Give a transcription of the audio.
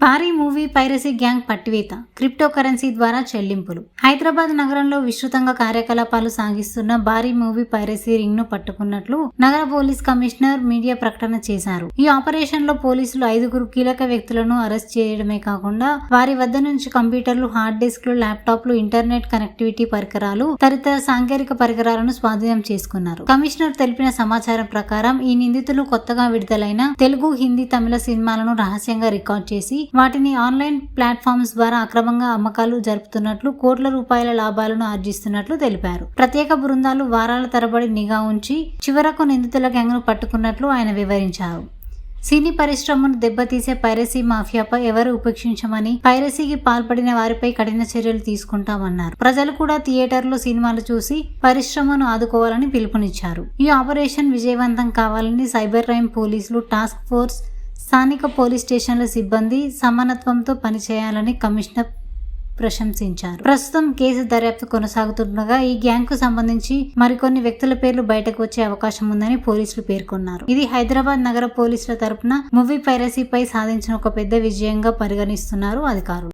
భారీ movie piracy gang పట్టివేత, crypto currency ద్వారా చెల్లింపులు. హైదరాబాద్ నగరంలో విస్తృతంగా కార్యకలాపాలు సాగిస్తున్న భారీ మూవీ పైరసీ రింగ్ ను పట్టుకున్నట్లు నగర పోలీస్ కమిషనర్ మీడియా ప్రకటన చేశారు. ఈ ఆపరేషన్ లో పోలీసులు 5 కీలక వ్యక్తులను అరెస్ట్ చేయడమే కాకుండా వారి వద్ద నుంచి కంప్యూటర్లు, హార్డ్ డిస్క్లు, ల్యాప్టాప్లు, ఇంటర్నెట్ కనెక్టివిటీ పరికరాలు, తదితర సాంకేతిక పరికరాలను స్వాధీనం చేసుకున్నారు. కమిషనర్ తెలిపిన సమాచారం ప్రకారం ఈ నిందితులు కొత్తగా విడుదలైన తెలుగు, హిందీ, తమిళ సినిమాలను రహస్యంగా రికార్డ్ చేసి వాటిని ఆన్లైన్ ప్లాట్ఫామ్స్ ద్వారా అక్రమంగా అమ్మకాలు జరుపుతున్నట్లు, కోట్ల రూపాయల లాభాలను ఆర్జిస్తున్నట్లు తెలిపారు. ప్రత్యేక బృందాలు వారాల తరబడి నిఘా ఉంచి చివరకు నిందితుల గ్యాంగ్ను పట్టుకున్నట్లు ఆయన వివరించారు. సినీ పరిశ్రమను దెబ్బతీసే పైరసీ మాఫియాపై ఎవరు ఉపేక్షించమని, పైరసీకి పాల్పడిన వారిపై కఠిన చర్యలు తీసుకుంటామన్నారు. ప్రజలు కూడా థియేటర్లో సినిమాలు చూసి పరిశ్రమను ఆదుకోవాలని పిలుపునిచ్చారు. ఈ ఆపరేషన్ విజయవంతం కావాలని సైబర్ క్రైమ్ పోలీసులు, టాస్క్ ఫోర్స్, స్థానిక పోలీస్ స్టేషన్ల సిబ్బంది సమానత్వంతో పనిచేయాలని కమిషనర్ ప్రశంసించారు. ప్రస్తుతం కేసు దర్యాప్తు కొనసాగుతుండగా ఈ గ్యాంగ్ కు సంబంధించి మరికొన్ని వ్యక్తుల పేర్లు బయటకు వచ్చే అవకాశం ఉందని పోలీసులు పేర్కొన్నారు. ఇది హైదరాబాద్ నగర పోలీసుల తరపున మూవీ పైరసీపై సాధించిన ఒక పెద్ద విజయంగా పరిగణిస్తున్నారు అధికారులు.